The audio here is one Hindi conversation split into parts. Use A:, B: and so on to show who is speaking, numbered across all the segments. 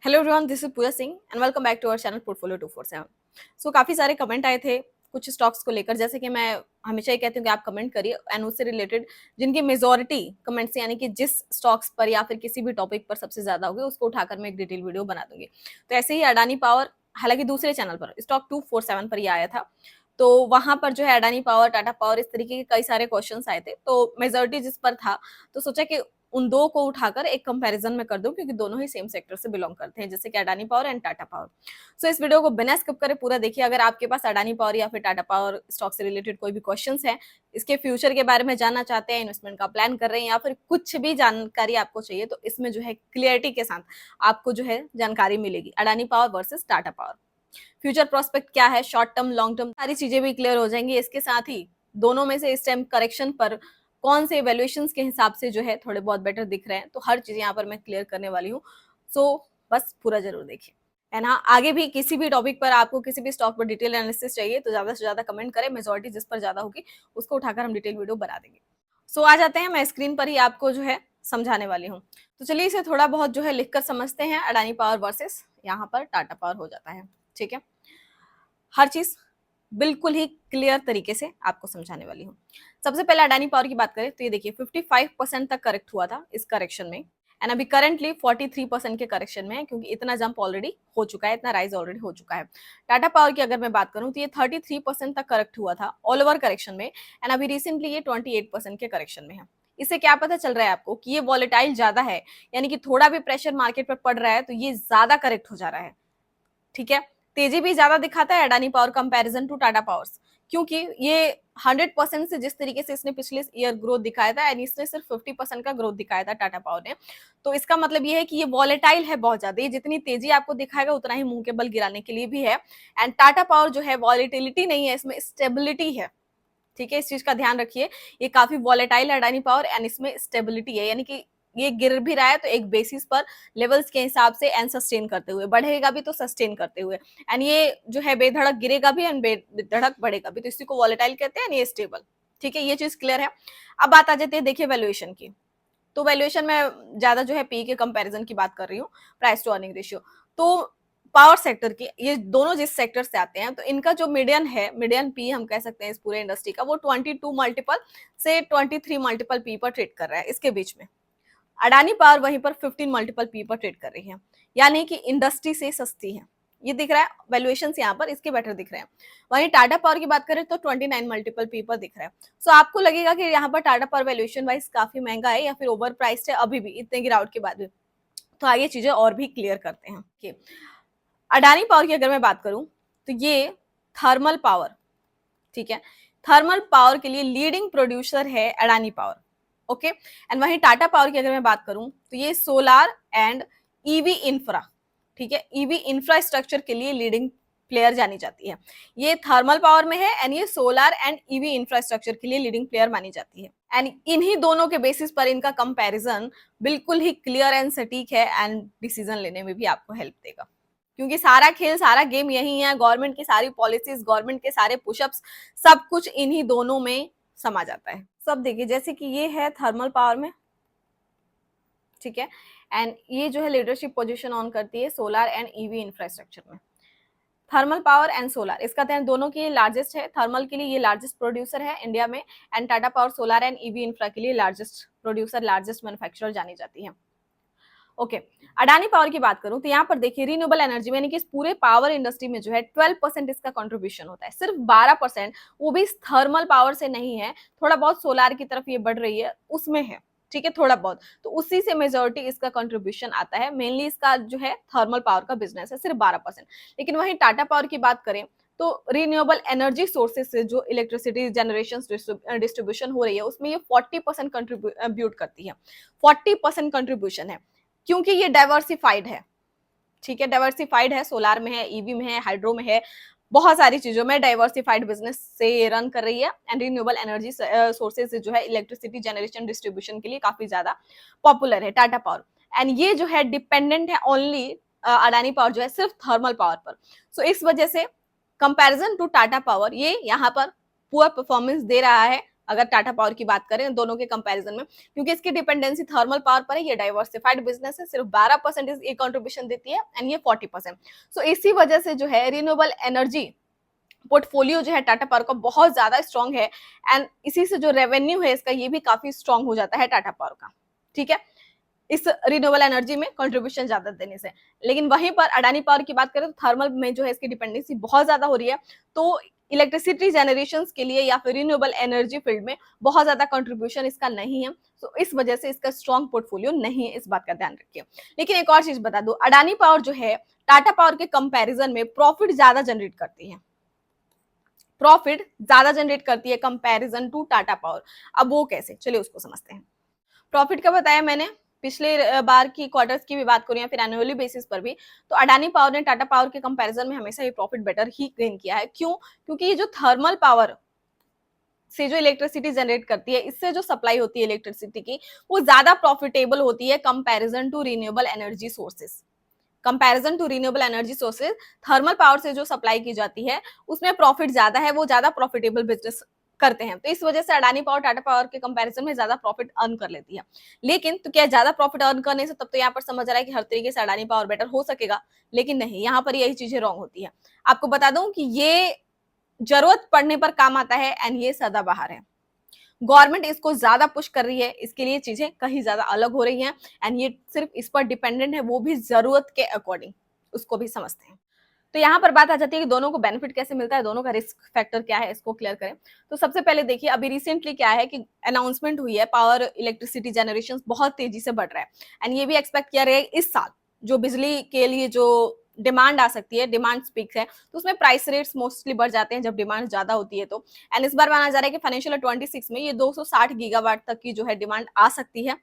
A: Hello everyone, this is Pooja Singh and welcome back to our channel portfolio 247। सो काफ़ी सारे कमेंट आए थे कुछ स्टॉक्स को लेकर। जैसे कि मैं हमेशा ही कहती हूँ कि आप कमेंट करिए एंड उससे रिलेटेड जिनकी मेजोरिटी कमेंट्स यानी कि जिस स्टॉक्स पर या फिर किसी भी टॉपिक पर सबसे ज़्यादा होगी उसको उठाकर मैं एक डिटेल वीडियो बना दूंगी। तो ऐसे ही अडानी पावर, हालांकि दूसरे चैनल पर स्टॉक 247 पर ही आया था, तो वहां पर जो है अडानी पावर, टाटा पावर, इस तरीके के कई सारे क्वेश्चंस आए थे। तो मेजोरिटी जिस पर था तो सोचा कि उन दो को उठाकर एक कंपैरिजन में कर दूं, क्योंकि दोनों ही सेम सेक्टर से बिलोंग करते हैं, जैसे कि Adani power and Tata power. So इस वीडियो को बिना स्किप करे पूरा देखिए। अगर आपके पास अडानी पावर या फिर टाटा पावर स्टॉक से रिलेटेड कोई भी क्वेश्चंस है, इसके फ्यूचर के बारे में जानना चाहते हैं, इन्वेस्टमेंट का प्लान कर रहे हैं या फिर कुछ भी जानकारी आपको चाहिए, तो इसमें जो है क्लियरिटी के साथ आपको जो है जानकारी मिलेगी। Adani power versus Tata power, future prospect क्या है, शॉर्ट टर्म, लॉन्ग टर्म, सारी चीजें भी क्लियर हो जाएंगी। इसके साथ ही दोनों में से इस टाइम करेक्शन पर कौन से वैल्यूएशंस के हिसाब से जो है थोड़े बहुत बेटर दिख रहे हैं, तो हर चीज यहाँ पर मैं क्लियर करने वाली हूँ। सो बस पूरा जरूर देखिए। एंड हाँ, आगे भी किसी भी टॉपिक पर आपको किसी भी स्टॉक पर डिटेल एनालिसिस चाहिए तो ज्यादा से ज्यादा कमेंट करें, मेजोरिटी जिस पर ज्यादा होगी उसको उठाकर हम डिटेल वीडियो बना देंगे। सो आ जाते हैं, मैं स्क्रीन पर ही आपको जो है समझाने वाली हूँ। तो चलिए इसे थोड़ा बहुत जो है लिखकर समझते हैं। अडानी पावर वर्सेस यहाँ पर टाटा पावर हो जाता है, ठीक है। हर चीज बिल्कुल ही क्लियर तरीके से आपको समझाने वाली हूँ। सबसे पहले अडानी पावर की बात करें तो ये देखिए 55% तक करेक्ट हुआ था इस करेक्शन में, एंड अभी करंटली 43% के करेक्शन में है, क्योंकि इतना जंप ऑलरेडी हो चुका है, इतना राइज ऑलरेडी हो चुका है। टाटा पावर की अगर मैं बात करूं तो ये 33% तक करेक्ट हुआ था ऑल ओवर करेक्शन में, एंड अभी रिसेंटली ये 28% के करेक्शन में है। इससे क्या पता चल रहा है आपको कि ये वॉलेटाइल ज्यादा है, यानी कि थोड़ा भी प्रेशर मार्केट पर पड़ रहा है तो ये ज्यादा करेक्ट हो जा रहा है, ठीक है। तेजी भी ज्यादा दिखाता है Adani power comparison to Tata powers, क्योंकि ये 100% से जिस तरीके से इसने पिछले ईयर ग्रोथ दिखाया था, एंड इसने सिर्फ 50% का ग्रोथ दिखाया था टाटा पावर ने। तो इसका मतलब ये है कि ये वॉलेटाइल है बहुत ज्यादा, ये जितनी तेजी आपको दिखाएगा उतना ही मुंह के बल गिराने के लिए भी है। एंड टाटा पावर जो है वॉलेटिलिटी नहीं है, इसमें स्टेबिलिटी है, ठीक है। इस चीज का ध्यान रखिए, ये काफी वॉलेटाइल है अडानी पावर, एंड इसमें स्टेबिलिटी है, यानी कि ये गिर भी रहा है तो एक बेसिस पर लेवल्स के हिसाब से एंड सस्टेन करते हुए, बढ़ेगा भी तो सस्टेन करते हुए, एंड ये जो है बेधड़क गिरेगा भी एंड बेधड़क बढ़ेगा भी, तो इसी को वॉलेटाइल कहते हैं, ये स्टेबल, ठीक है। ये चीज क्लियर है। अब बात आ जाती है देखिए वैल्यूएशन की। तो वैल्यूएशन में ज्यादा जो है पी के कंपैरिजन की बात कर रही हूँ, प्राइस टू अर्निंग रेशियो। तो पावर सेक्टर की ये दोनों जिस सेक्टर से आते हैं, तो इनका जो मीडियन है, मीडियन पी हम कह सकते हैं इस पूरे इंडस्ट्री का, वो 22 मल्टीपल से 23 मल्टीपल पी पर ट्रेड कर रहा है। इसके बीच में अडानी पावर वहीं पर 15 मल्टीपल पी पर ट्रेड कर रही है, यानी कि इंडस्ट्री से सस्ती है। ये दिख रहा है वैल्यूएशन यहाँ पर इसके बेटर दिख रहे हैं। वहीं टाटा पावर की बात करें तो 29 मल्टीपल पी पर दिख रहा है। सो आपको लगेगा कि यहाँ पर टाटा पावर वैल्यूएशन वाइज काफी महंगा है या फिर ओवर प्राइस्ड है अभी भी इतने गिरावट के बाद भी। तो आगे चीजें और भी क्लियर करते हैं। अडानी पावर की अगर मैं बात करूं तो ये थर्मल पावर, ठीक है, थर्मल पावर के लिए लीडिंग प्रोड्यूसर है अडानी पावर, ओके। एंड वहीं टाटा पावर की अगर मैं बात करूं तो ये सोलार एंड ईवी इंफ्रा, ठीक है, ईवी इंफ्रास्ट्रक्चर के लिए लीडिंग प्लेयर जानी जाती है। ये थर्मल पावर में है एंड ये सोलार एंड ईवी इंफ्रास्ट्रक्चर के लिए लीडिंग प्लेयर मानी जाती है। एंड इन्हीं दोनों के बेसिस पर इनका कंपैरिजन बिल्कुल ही क्लियर एंड सटीक है, एंड डिसीजन लेने में भी आपको हेल्प देगा, क्योंकि सारा खेल, सारा गेम यही है। गवर्नमेंट की सारी पॉलिसीज, गवर्नमेंट के सारे पुशअप्स, सब कुछ इन्हीं दोनों में समा जाता है। सब देखिए, जैसे कि ये है थर्मल पावर में, ठीक है, एंड ये जो है लीडरशिप पोजीशन ऑन करती है सोलार एंड ईवी इंफ्रास्ट्रक्चर में। थर्मल पावर एंड सोलार, इसका ध्यान दोनों के लिए लार्जेस्ट है। थर्मल के लिए ये लार्जेस्ट प्रोड्यूसर है इंडिया में, and Tata power solar and EV infra के लिए लार्जेस्ट प्रोड्यूसर, लार्जेस्ट मैन्युफैक्चरर जानी जाती है, ओके। अडानी पावर की बात करूं तो यहाँ पर देखिए रिन्यूएबल एनर्जी में, यानी कि इस पूरे पावर इंडस्ट्री में जो है 12% इसका कंट्रीब्यूशन होता है, सिर्फ 12%, वो भी थर्मल पावर से नहीं है, थोड़ा बहुत सोलार की तरफ ये बढ़ रही है उसमें है, ठीक है, थोड़ा बहुत, तो उसी से मेजोरिटी इसका कंट्रीब्यूशन आता है। मेनली इसका जो है थर्मल पावर का बिजनेस है, सिर्फ 12%। लेकिन वहीं टाटा पावर की बात करें तो रिन्यूएबल एनर्जी सोर्सेज से जो इलेक्ट्रिसिटी जनरेशन डिस्ट्रीब्यूशन हो रही है उसमें ये 40% कंट्रीब्यूट करती है, 40% कंट्रीब्यूशन है, क्योंकि ये डाइवर्सिफाइड है, ठीक है, डाइवर्सिफाइड है, सोलार में है, ईवी में है, हाइड्रो में है, बहुत सारी चीजों में डाइवर्सिफाइड बिजनेस से ये रन कर रही है। एंड रिन्यूएबल एनर्जी सोर्सेज जो है इलेक्ट्रिसिटी जनरेशन डिस्ट्रीब्यूशन के लिए काफी ज्यादा पॉपुलर है टाटा पावर। एंड ये जो है डिपेंडेंट है ओनली अडानी पावर जो है सिर्फ थर्मल पावर पर। सो इस वजह से कंपैरिजन टू टाटा पावर ये यहाँ पर पुअर परफॉर्मेंस दे रहा है अगर टाटा पावर की बात करें दोनों के कंपैरिजन में, क्योंकि इसकी डिपेंडेंसी थर्मल पावर पर है, ये डाइवर्सिफाइड बिजनेस है, सिर्फ 12% ये कंट्रीब्यूशन देती है एंड ये 40%। सो इसी वजह से जो है रिन्यूएबल एनर्जी पोर्टफोलियो जो है टाटा पावर का बहुत ज्यादा स्ट्रांग है एंड इसी से जो रेवेन्यू है इसका ये भी काफी स्ट्रांग हो जाता है टाटा पावर का, ठीक है, इस रिन्यूएबल एनर्जी में कंट्रीब्यूशन ज्यादा देने से। लेकिन वहीं पर अडानी पावर की बात करें तो थर्मल में जो है इसकी डिपेंडेंसी बहुत ज्यादा हो रही है, तो इलेक्ट्रिसिटी जनरेशन के लिए या फिर रिन्यूएबल एनर्जी फील्ड में बहुत ज्यादा कंट्रीब्यूशन इसका नहीं है, तो इस वजह से इसका स्ट्रॉन्ग पोर्टफोलियो नहीं है, इस बात का ध्यान रखिए। लेकिन एक और चीज बता दो, अडानी पावर जो है टाटा पावर के कंपेरिजन में प्रॉफिट ज्यादा जनरेट करती है, प्रॉफिट ज्यादा जनरेट करती है कंपैरिजन टू टाटा पावर। अब वो कैसे, चलिए उसको समझते हैं। प्रॉफिट का बताया मैंने, पिछले बार की क्वार्टर्स की भी बात करूं या फिर एनुअली बेसिस पर भी, तो अडानी पावर ने टाटा पावर के कंपैरिजन में हमेशा ये प्रॉफिट बेटर ही गेन किया है। क्यों? क्योंकि ये जो थर्मल पावर से जो इलेक्ट्रिसिटी जनरेट करती है, इससे जो सप्लाई होती है इलेक्ट्रिसिटी की, वो ज्यादा प्रॉफिटेबल होती है comparison to renewable energy sources. Comparison to renewable energy sources, thermal power से जो सप्लाई की जाती है उसमें प्रॉफिट ज्यादा है, वो ज्यादा प्रॉफिटेबल बिजनेस करते हैं, तो इस वजह से अडानी पावर टाटा पावर के कंपैरिजन में ज्यादा प्रॉफिट अर्न कर लेती है। लेकिन तो क्या ज्यादा प्रॉफिट अर्न करने से तब तो यहाँ पर समझ रहा है कि हर तरीके से अडानी पावर बेटर हो सकेगा, लेकिन नहीं, यहाँ पर यही चीजें रॉन्ग होती है। आपको बता दूं कि ये जरूरत पड़ने पर काम आता है एंड ये सदाबहार है। गवर्नमेंट इसको ज्यादा पुश कर रही है, इसके लिए चीजें कहीं ज्यादा अलग हो रही हैं एंड ये सिर्फ इस पर डिपेंडेंट है, वो भी जरूरत के अकॉर्डिंग, उसको भी समझते हैं। तो यहाँ पर बात आ जाती है कि दोनों को बेनिफिट कैसे मिलता है, दोनों का रिस्क फैक्टर क्या है, इसको क्लियर करें। तो सबसे पहले देखिए, अभी रिसेंटली क्या है कि अनाउंसमेंट हुई है, पावर इलेक्ट्रिसिटी जनरेशन बहुत तेजी से बढ़ रहा है एंड ये भी एक्सपेक्ट किया रहा है इस साल जो बिजली के लिए जो डिमांड आ सकती है, डिमांड स्पीक्स है, तो उसमें प्राइस रेट्स मोस्टली बढ़ जाते हैं जब डिमांड ज्यादा होती है तो। एंड इस बार माना जा रहा है कि फाइनेंशियल 26 में ये 260 गीगावाट तक की जो है डिमांड आ सकती है,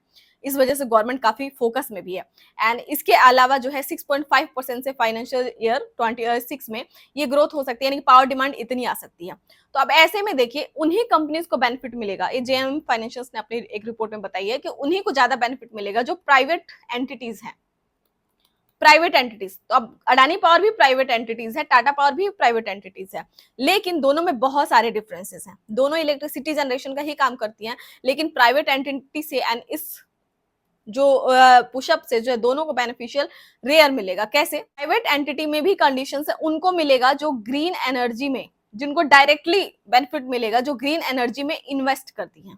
A: इस वजह से गवर्नमेंट काफी फोकस में भी है। एंड इसके अलावा जो है 6.5% से फाइनेंशियल ईयर 26 में ये ग्रोथ हो सकती है, यानी कि पावर डिमांड इतनी आ सकती है। तो अब ऐसे में देखिए उन्हीं कंपनीज को बेनिफिट मिलेगा, ये जेएम फाइनेंशियल्स ने अपनी एक रिपोर्ट में बताई है कि उन्हीं को ज्यादा बेनिफिट मिलेगा जो प्राइवेट एंटिटीज हैं, प्राइवेट एंटिटीज। तो अब अडानी पावर भी प्राइवेट एंटिटीज है, टाटा पावर भी प्राइवेट एंटिटीज है, लेकिन दोनों में बहुत सारे डिफरेंसेस हैं। दोनों इलेक्ट्रिसिटी जनरेशन का ही काम करती हैं, लेकिन प्राइवेट एंटिटी से एंड इस जो पुशअप से जो है दोनों को बेनिफिशियल रेयर मिलेगा। कैसे? प्राइवेट एंटिटी में भी कंडीशन है उनको मिलेगा जो ग्रीन एनर्जी में, जिनको डायरेक्टली बेनिफिट मिलेगा जो ग्रीन एनर्जी में इन्वेस्ट करती हैं।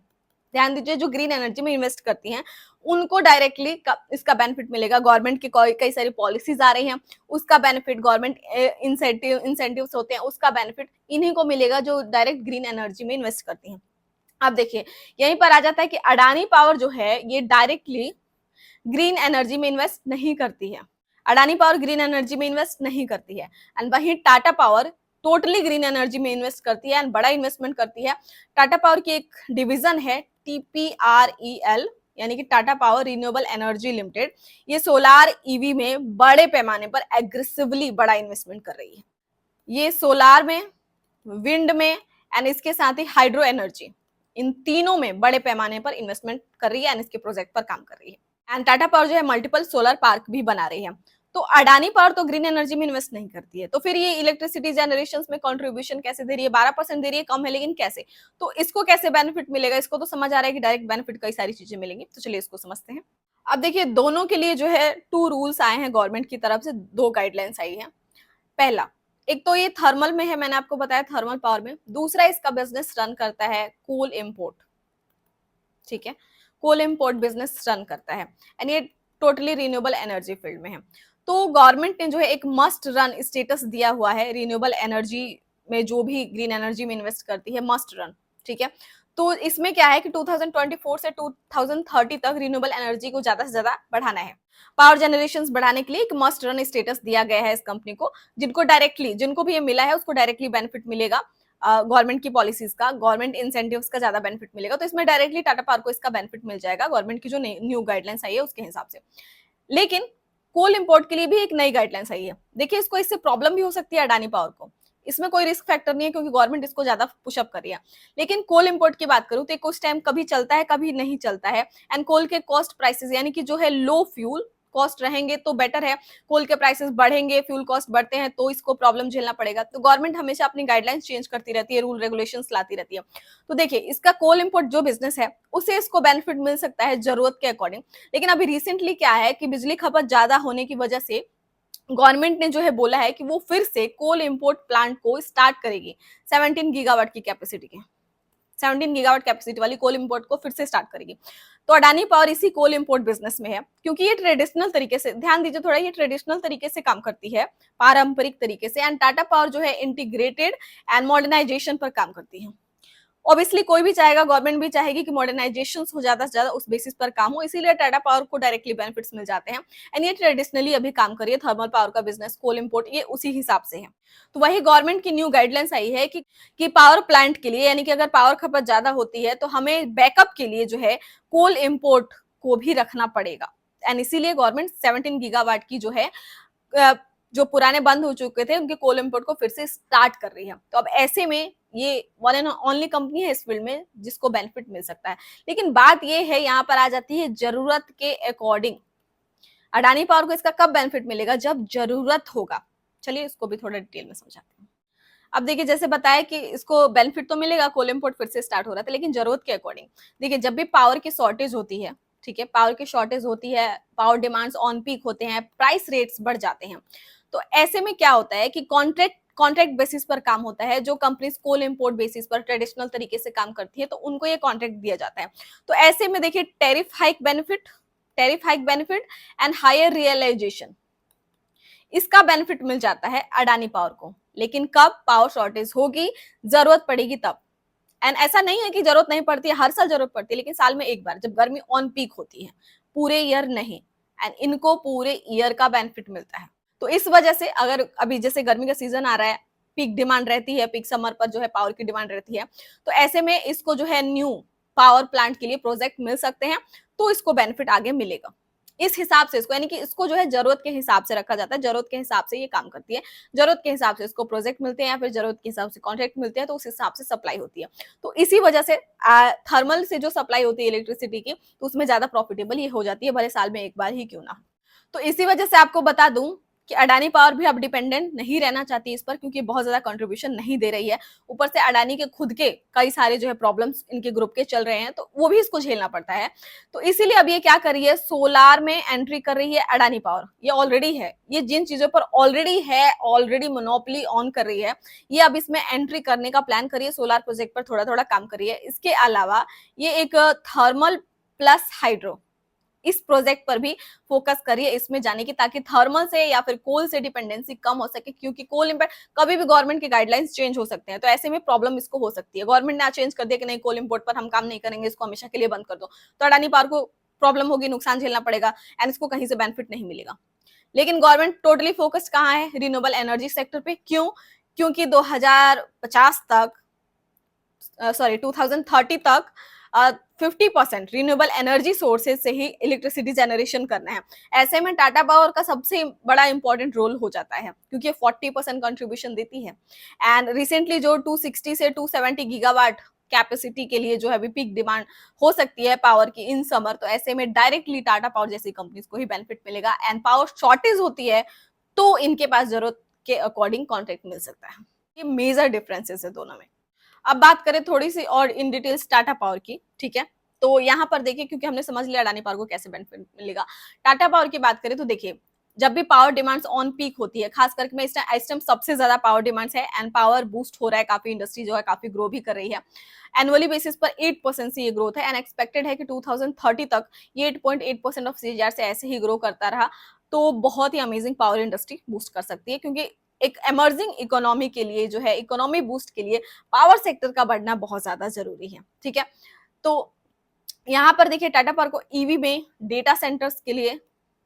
A: ध्यान दीजिए, जो ग्रीन एनर्जी में इन्वेस्ट करती हैं उनको डायरेक्टली इसका बेनिफिट मिलेगा। गवर्नमेंट की कई सारी पॉलिसीज आ रही हैं, उसका बेनिफिट, गवर्नमेंट इंसेंटिव्स होते हैं, उसका बेनिफिट इन्हीं को मिलेगा जो डायरेक्ट ग्रीन एनर्जी में इन्वेस्ट करती हैं। अब देखिए यहीं पर आ जाता है कि अडानी पावर जो है ये डायरेक्टली ग्रीन एनर्जी में इन्वेस्ट नहीं करती है, अडानी पावर ग्रीन एनर्जी में इन्वेस्ट नहीं करती है एंड वहीं Tata power totally green energy में इन्वेस्ट करती है एंड बड़ा इन्वेस्टमेंट करती है। टाटा पावर की एक डिवीजन है TPREL, यानी कि Tata power renewable energy limited, ये सोलार ईवी में बड़े पैमाने पर एग्रेसिवली बड़ा इन्वेस्टमेंट कर रही है। ये सोलार में, विंड में एंड इसके साथ ही हाइड्रो एनर्जी, इन तीनों में बड़े पैमाने पर इन्वेस्टमेंट कर रही है एंड इसके प्रोजेक्ट पर काम कर रही है। एंड टाटा पावर जो है मल्टीपल सोलर पार्क भी बना रही है। तो अडानी पावर तो ग्रीन एनर्जी में इन्वेस्ट नहीं करती है, तो फिर ये इलेक्ट्रिसिटी जनरेशन में कंट्रीब्यूशन कैसे दे रही है? 12% दे रही है, कम है, लेकिन कैसे? तो इसको कैसे बेनिफिट मिलेगा? इसको तो समझ आ रहा है कि डायरेक्ट बेनिफिट कई सारी चीजें मिलेंगी, तो चलिए इसको समझते हैं। अब देखिए दोनों के लिए जो है 2 रूल्स आए हैं गवर्नमेंट की तरफ से, 2 गाइडलाइंस आई है। पहला, एक तो ये थर्मल में है, मैंने आपको बताया थर्मल पावर में। दूसरा, इसका बिजनेस रन करता है कोल इंपोर्ट, ठीक है, कोल इंपोर्ट बिजनेस रन करता है एंड ये टोटली रिन्यूएबल एनर्जी फील्ड में है। तो गवर्नमेंट ने जो है एक मस्ट रन स्टेटस दिया हुआ है, रिन्यूएबल एनर्जी में जो भी ग्रीन एनर्जी में इन्वेस्ट करती है मस्ट रन, ठीक है। तो इसमें क्या है कि 2024 से 2030 तक रिन्यूएबल एनर्जी को ज्यादा से ज्यादा बढ़ाना है। पावर जनरेशन बढ़ाने के लिए एक मस्ट रन स्टेटस दिया गया है इस कंपनी को, जिनको डायरेक्टली, जिनको भी ये मिला है उसको डायरेक्टली बेनिफिट मिलेगा गवर्नमेंट की पॉलिसीज का, गवर्नमेंट इंसेंटिव्स का ज्यादा बेनिफिट मिलेगा। तो इसमें डायरेक्टली टाटा पावर को इसका बेनिफिट मिल जाएगा गवर्नमेंट की जो न्यू गाइडलाइंस आई है उसके हिसाब से। लेकिन कोल इंपोर्ट के लिए भी एक नई गाइडलाइंस आई है। देखिए इसको, इससे प्रॉब्लम भी हो सकती है अडानी पावर को, इसमें कोई रिस्क फैक्टर नहीं है क्योंकि गवर्नमेंट इसको ज्यादा पुशअप कर रही है। लेकिन कोल इंपोर्ट की बात करूं तो कुछ टाइम कभी चलता है कभी नहीं चलता है एंड कोल के कॉस्ट प्राइसेस, यानी कि जो है लो फ्यूल कॉस्ट रहेंगे तो बेटर है, कोल के प्राइसेस बढ़ेंगे, फ्यूल कॉस्ट बढ़ते हैं तो इसको प्रॉब्लम झेलना पड़ेगा। तो गवर्नमेंट हमेशा अपनी गाइडलाइंस चेंज करती रहती है, रूल रेगुलेशंस लाती रहती है। तो देखिए इसका कोल इंपोर्ट जो बिजनेस है उसे इसको बेनिफिट मिल सकता है जरूरत के अकॉर्डिंग। लेकिन अभी रिसेंटली क्या है कि बिजली खपत ज्यादा होने की वजह से गवर्नमेंट ने जो है बोला है कि वो फिर से कोल इंपोर्ट प्लांट को स्टार्ट करेगी 17 गीगावाट की कैपेसिटी के, 17 गीगावाट कैपेसिटी वाली कोल इंपोर्ट को फिर से स्टार्ट करेगी। तो अडानी पावर इसी कोल इंपोर्ट बिजनेस में है, क्योंकि ये ट्रेडिशनल तरीके से, ध्यान दीजिए थोड़ा, ये ट्रेडिशनल तरीके से काम करती है, पारंपरिक तरीके से। एंड टाटा पावर जो है इंटीग्रेटेड एंड मॉडर्नाइजेशन पर काम करती है। ऑब्वियसली कोई भी चाहेगा, गवर्नमेंट भी चाहेगी कि मॉडर्नाइजेशन हो ज्यादा से ज्यादा, उस बेसिस पर काम हो, इसीलिए टाटा पावर को डायरेक्टली बेनिफिट्स मिल जाते हैं। एंड ये ट्रेडिशनली अभी काम करिए थर्मल पावर का बिजनेस, कोल इंपोर्ट, ये उसी हिसाब से है। तो वही गवर्नमेंट की न्यू गाइडलाइंस आई है कि पावर प्लांट के लिए, यानी कि अगर पावर खपत ज्यादा होती है तो हमें बैकअप के लिए जो है कोल इंपोर्ट को भी रखना पड़ेगा। एंड इसीलिए गवर्नमेंट 17 गीगावाट की जो है जो पुराने बंद हो चुके थे उनके कोल इंपोर्ट को फिर से स्टार्ट कर रही है। तो अब ऐसे में ये वन एंड ओनली कंपनी है इस फील्ड में जिसको बेनिफिट मिल सकता है। लेकिन बात ये है, यहाँ पर आ जाती है जरूरत के अकॉर्डिंग। अडानी पावर को इसका कब बेनिफिट मिलेगा? जब जरूरत होगा। चलिए इसको भी थोड़ा डिटेल में समझाते हैं। अब देखिए जैसे बताया कि इसको बेनिफिट तो मिलेगा, कोल इंपोर्ट फिर से स्टार्ट हो रहा था, लेकिन जरूरत के अकॉर्डिंग। देखिए जब भी पावर की शॉर्टेज होती है, ठीक है, पावर की शॉर्टेज होती है, पावर डिमांड्स ऑन पीक होते हैं, प्राइस रेट्स बढ़ जाते हैं, तो ऐसे में क्या होता है कि कॉन्ट्रैक्ट बेसिस पर काम होता है। जो कंपनीज कोल इंपोर्ट बेसिस पर ट्रेडिशनल तरीके से काम करती है तो उनको ये कॉन्ट्रैक्ट दिया जाता है। तो ऐसे में देखिए tariff hike benefit and higher realisation, इसका बेनिफिट मिल जाता है अडानी पावर को। लेकिन कब पावर शॉर्टेज होगी, जरूरत पड़ेगी तब। एंड ऐसा नहीं है कि जरूरत नहीं पड़ती है, हर साल जरूरत पड़ती है, लेकिन साल में एक बार जब गर्मी ऑन पीक होती है, पूरे ईयर नहीं। एंड इनको पूरे ईयर का बेनिफिट मिलता है। तो इस वजह से अगर अभी जैसे गर्मी का सीजन आ रहा है, पीक डिमांड रहती है, पीक समर पर जो है पावर की डिमांड रहती है, तो ऐसे में इसको जो है न्यू पावर प्लांट के लिए प्रोजेक्ट मिल सकते हैं, तो इसको बेनिफिट आगे मिलेगा। इस हिसाब से इसको, यानी कि इसको जो है जरूरत के हिसाब से रखा जाता है, जरूरत के हिसाब से ये काम करती है, जरूरत के हिसाब से इसको प्रोजेक्ट मिलते हैं या फिर जरूरत के हिसाब से कॉन्ट्रैक्ट मिलते हैं, तो उस हिसाब से सप्लाई होती है। तो इसी वजह से थर्मल से जो सप्लाई होती है इलेक्ट्रिसिटी की, तो उसमें ज्यादा प्रॉफिटेबल ये हो जाती है, भले साल में एक बार ही क्यों ना। तो इसी वजह से आपको बता दूं कि अडानी पावर भी अब डिपेंडेंट नहीं रहना चाहती इस पर, क्योंकि बहुत ज्यादा कंट्रीब्यूशन नहीं दे रही है। ऊपर से अडानी के खुद के कई सारे जो है प्रॉब्लम्स इनके ग्रुप के चल रहे हैं, तो वो भी इसको झेलना पड़ता है। तो इसीलिए अब ये क्या कर रही है, सोलार में एंट्री कर रही है अडानी पावर। ये ऑलरेडी है, ये जिन चीजों पर ऑलरेडी है, ऑलरेडी मोनोपोली ऑन कर रही है, ये अब इसमें एंट्री करने का प्लान करिए, सोलार प्रोजेक्ट पर थोड़ा थोड़ा काम करिए। इसके अलावा ये एक थर्मल प्लस हाइड्रो, इस प्रोजेक्ट पर भी फोकस करिए इसमें जाने की, ताकि थर्मल से या फिर कोल से डिपेंडेंसी कम हो सके। क्योंकि कोल इंपोर्ट कभी भी गवर्नमेंट के गाइडलाइंस चेंज हो सकते हैं, तो ऐसे में प्रॉब्लम इसको हो सकती है। गवर्नमेंट ने आज चेंज कर दिया कि नहीं, कोल इंपोर्ट पर हम काम नहीं करेंगे, इसको हमेशा के लिए बंद कर दो, तो अडानी पावर को प्रॉब्लम होगी, नुकसान झेलना पड़ेगा एंड इसको कहीं से बेनिफिट नहीं मिलेगा। लेकिन गवर्नमेंट टोटली फोकस्ड कहाँ है, रिन्यूएबल एनर्जी सेक्टर पे। क्यों? क्योंकि 2050 तक, सॉरी 2030 तक 50% रिन्यूएबल एनर्जी सोर्सेज से ही इलेक्ट्रिसिटी जनरेशन करना है। ऐसे में टाटा पावर का सबसे बड़ा इंपॉर्टेंट रोल हो जाता है, क्योंकि 40% कंट्रीब्यूशन देती है। एंड रिसेंटली जो 260 से 270 गीगावाट कैपेसिटी के लिए जो है अभी पीक डिमांड हो सकती है पावर की इन समर, तो ऐसे में डायरेक्टली टाटा पावर जैसी कंपनीज को ही बेनिफिट मिलेगा। एंड पावर शॉर्टेज होती है तो इनके पास जरूरत के अकॉर्डिंग कॉन्ट्रैक्ट मिल सकता है। ये मेजर डिफरेंसेस है दोनों में। अब बात करें थोड़ी सी और इन डिटेल्स टाटा पावर की, ठीक है। तो यहाँ पर देखिए, क्योंकि हमने समझ लिया अडानी पावर को कैसे बेनिफिट मिलेगा, टाटा पावर की बात करें तो देखिए जब भी पावर डिमांड्स ऑन पीक होती है, खास करके मैं इस टाइम सबसे ज्यादा पावर डिमांड्स है एंड पावर बूस्ट हो रहा है, काफी इंडस्ट्री जो है काफी ग्रो भी कर रही है। एनुअली बेसिस पर 8% से ये ग्रोथ है एंड एक्सपेक्टेड है कि 2030 तक ये 8.8% ऑफ सीजीआर से ऐसे ही ग्रो करता रहा, तो बहुत ही अमेजिंग पावर इंडस्ट्री बूस्ट कर सकती है। क्योंकि एक एमर्जिंग इकोनॉमी के लिए जो है, इकोनॉमी बूस्ट के लिए पावर सेक्टर का बढ़ना बहुत ज्यादा जरूरी है, ठीक है। तो यहाँ पर देखिए टाटा पावर को ईवी में, डेटा सेंटर्स के लिए,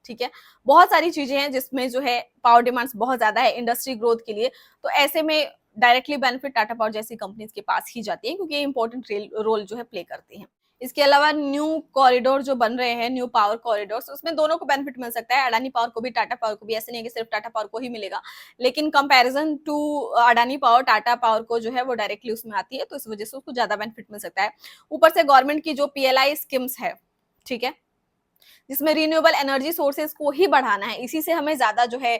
A: ठीक है, बहुत सारी चीजें हैं जिसमें जो है पावर डिमांड्स बहुत ज्यादा है इंडस्ट्री ग्रोथ के लिए। तो ऐसे में डायरेक्टली बेनिफिट टाटा पावर जैसी कंपनीज के पास ही जाती है, क्योंकि ये इंपॉर्टेंट रोल जो है प्ले करती हैं। इसके अलावा न्यू कॉरिडोर जो बन रहे हैं, न्यू पावर कॉरिडोर, उसमें दोनों को बेनिफिट मिल सकता है, अडानी पावर को भी, टाटा पावर को भी। ऐसे नहीं है कि सिर्फ टाटा पावर को ही मिलेगा, लेकिन comparison to Adani power, Tata power को जो है वो डायरेक्टली उसमें आती है, तो इस वजह से उसको ज्यादा बेनिफिट मिल सकता है। ऊपर से गवर्नमेंट की जो पीएलआई स्कीम्स है, ठीक है, जिसमें रिन्यूएबल एनर्जी सोर्सेज को ही बढ़ाना है, इसी से हमें ज्यादा जो है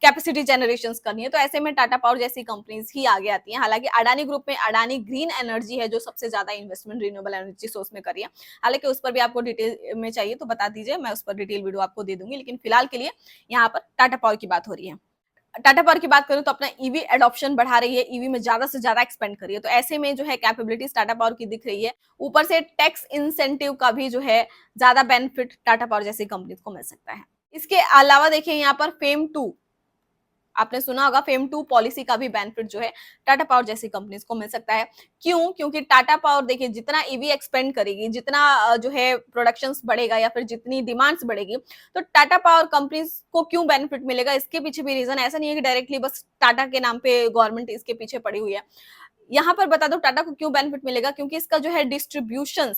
A: कैपेसिटी जनरेशन करनी है। तो ऐसे में टाटा पावर जैसी कंपनीज ही आगे आती हैं। हालांकि अडानी ग्रुप में अडानी ग्रीन एनर्जी है जो सबसे ज्यादा इन्वेस्टमेंट रिन्यूएबल एनर्जी सोर्स में करी है। हालांकि उस पर भी आपको डिटेल में चाहिए तो बता दीजिए, मैं उस पर डिटेल वीडियो आपको दे दूंगी, लेकिन फिलहाल के लिए यहाँ पर टाटा पावर की बात हो रही है। टाटा पावर की बात करूं तो अपना ईवी एडॉप्शन बढ़ा रही है, ईवी में ज्यादा से ज्यादा एक्सपेंड कर रही है। तो ऐसे में जो है कैपेबिलिटीज टाटा पावर की दिख रही है। ऊपर से टैक्स इंसेंटिव का भी जो है ज्यादा बेनिफिट टाटा पावर जैसी कंपनी को मिल सकता है। इसके अलावा देखिए यहाँ पर फेम 2, आपने सुना होगा, फेम 2 पॉलिसी का भी बेनिफिट जो है टाटा पावर जैसी कंपनीज को मिल सकता है। क्यों? क्योंकि टाटा पावर देखिए जितना ईवी एक्सपेंड करेगी, जितना जो है प्रोडक्शंस बढ़ेगा या फिर जितनी डिमांड्स बढ़ेगी, तो टाटा पावर कंपनीज को क्यों बेनिफिट मिलेगा, इसके पीछे भी रीजन, ऐसा नहीं है कि डायरेक्टली बस टाटा के नाम पे गवर्नमेंट इसके पीछे पड़ी हुई है। यहाँ पर बता दो टाटा को क्यों बेनिफिट मिलेगा, क्योंकि इसका जो है डिस्ट्रीब्यूशन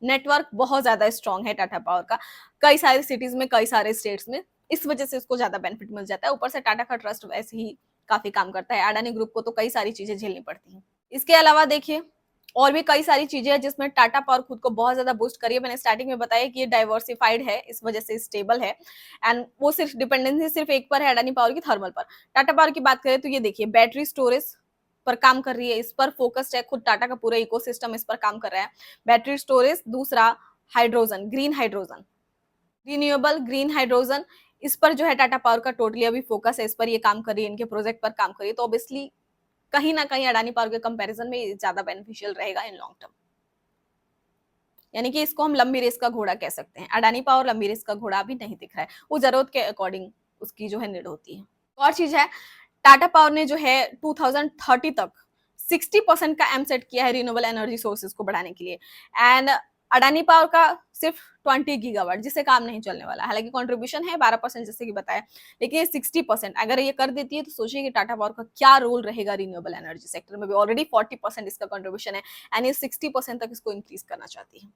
A: नेटवर्क बहुत ज्यादा स्ट्रॉन्ग है टाटा पावर का, कई सारे सिटीज में, कई सारे स्टेट्स में, इस वजह से उसको ज्यादा बेनिफिट मिल जाता है। ऊपर से टाटा का ट्रस्ट वैसे ही काफी काम करता है, अडानी ग्रुप को तो कई सारी चीजें झेलनी पड़ती हैं। इसके अलावा देखिए और भी कई सारी चीजें हैं जिसमें टाटा पावर खुद को बहुत ज्यादा बूस्ट करी है। मैंने स्टार्टिंग में बताया कि ये डाइवर्सिफाइड है, इस वजह से स्टेबल है, एंड वो सिर्फ डिपेंडेंसी सिर्फ एक पर है, अडानी पावर की थर्मल पर। टाटा पावर की बात करें तो ये देखिए बैटरी स्टोरेज पर काम कर रही है, इस पर फोकस्ड है, खुद टाटा का पूरा इकोसिस्टम इस पर काम कर रहा है। बैटरी स्टोरेज, दूसरा hydrogen, green hydrogen, renewable green hydrogen, इस पर जो है टाटा पावर का टोटली अभी फोकस है, इस पर ये काम कर रही है, इनके प्रोजेक्ट पर काम कर रही है। तो ऑब्वियसली कहीं ना कहीं अडानी पावर के कंपैरिजन में ज्यादा बेनिफिशियल रहेगा इन लॉन्ग टर्म। यानी कि इसको हम लंबी रेस का घोड़ा कह सकते हैं। अडानी पावर लंबी रेस का घोड़ा अभी नहीं दिख रहा है, वो जरूरत के अकॉर्डिंग उसकी जो है नीड होती है। और चीज है, टाटा पावर ने जो है 2030 तक 60% का एम सेट किया है रिन्यूएबल एनर्जी सोर्सेज को बढ़ाने के लिए, एंड अडानी पावर का सिर्फ 20 गीगावाट, जिससे काम नहीं चलने वाला। हालांकि कंट्रीब्यूशन है 12% जैसे कि बताया, लेकिन ये 60% अगर ये कर देती है तो सोचिए कि टाटा पावर का क्या रोल रहेगा रिन्यूएबल एनर्जी सेक्टर में भी। ऑलरेडी 40% इसका कंट्रीब्यूशन है, एंड ये 60% तक इसको इंक्रीज करना चाहती है।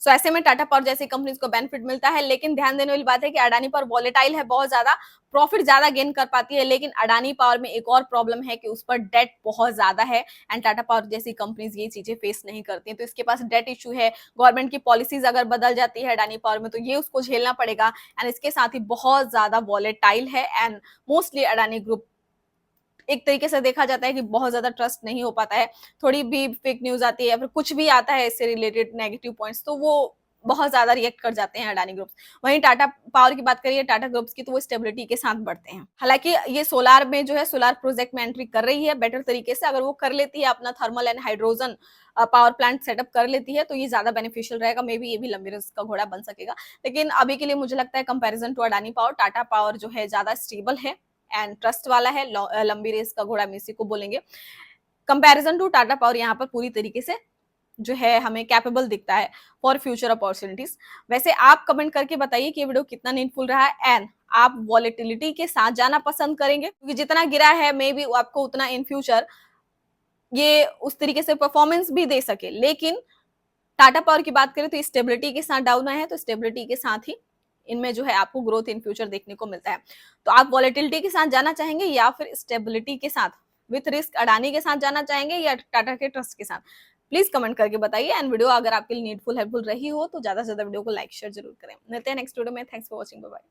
A: सो ऐसे में टाटा पावर जैसी कंपनीज को बेनिफिट मिलता है, लेकिन ध्यान देने वाली बात है कि अडानी पावर वॉलेटाइल है बहुत ज्यादा, प्रॉफिट ज्यादा गेन कर पाती है, लेकिन अडानी पावर में एक और प्रॉब्लम है कि उस पर डेट बहुत ज्यादा है, एंड टाटा पावर जैसी कंपनीज ये चीजें फेस नहीं करती हैं। तो इसके पास डेट इशू है, गवर्नमेंट की पॉलिसीज अगर बदल जाती है अडानी पावर में तो ये उसको झेलना पड़ेगा, एंड इसके साथ ही बहुत ज्यादा वॉलेटाइल है, एंड मोस्टली अडानी ग्रुप एक तरीके से देखा जाता है कि बहुत ज्यादा ट्रस्ट नहीं हो पाता है। थोड़ी भी फेक न्यूज आती है या फिर कुछ भी आता है इससे रिलेटेड नेगेटिव पॉइंट्स, तो वो बहुत ज्यादा रिएक्ट कर जाते हैं अडानी ग्रुप्स। वहीं टाटा पावर की बात करिए, टाटा ग्रुप्स की, तो वो स्टेबिलिटी के साथ बढ़ते हैं। हालांकि ये सोलार में जो है सोलार प्रोजेक्ट में एंट्री कर रही है बेटर तरीके से, अगर वो कर लेती है अपना thermal and hydrogen power plant setup कर लेती है तो ये ज्यादा बेनिफिशियल रहेगा। मे बी ये भी लंबी रेस का घोड़ा बन सकेगा, लेकिन अभी के लिए मुझे लगता है comparison to Adani power, Tata power जो है ज्यादा स्टेबल है एंड ट्रस्ट वाला है, लंबी रेस का घोड़ा हम इसी को बोलेंगे। कंपैरिजन टू टाटा पावर यहाँ पर पूरी तरीके से जो है हमें कैपेबल दिखता है फॉर फ्यूचर अपॉर्चुनिटीज। वैसे आप कमेंट करके बताइए कि ये वीडियो कितना नीडफुल रहा है, एंड आप वॉलेटिलिटी के साथ जाना पसंद करेंगे, क्योंकि जितना गिरा है मे बी आपको उतना इन फ्यूचर ये उस तरीके से परफॉर्मेंस भी दे सके। लेकिन टाटा पावर की बात करें तो स्टेबिलिटी के साथ डाउन है, तो स्टेबिलिटी के साथ ही इनमें जो है आपको ग्रोथ इन फ्यूचर देखने को मिलता है। तो आप वॉलेटिलिटी के साथ जाना चाहेंगे या फिर स्टेबिलिटी के साथ विथ रिस्क अडानी के साथ जाना चाहेंगे या टाटा के ट्रस्ट के साथ? प्लीज कमेंट करके बताइए, एंड वीडियो अगर आपके लिए नीडफुल हेल्पफुल रही हो तो ज्यादा से ज्यादा वीडियो को लाइक शेयर जरूर करें। मिलते हैं नेक्स्ट वीडियो में। Thanks for watching, bye bye.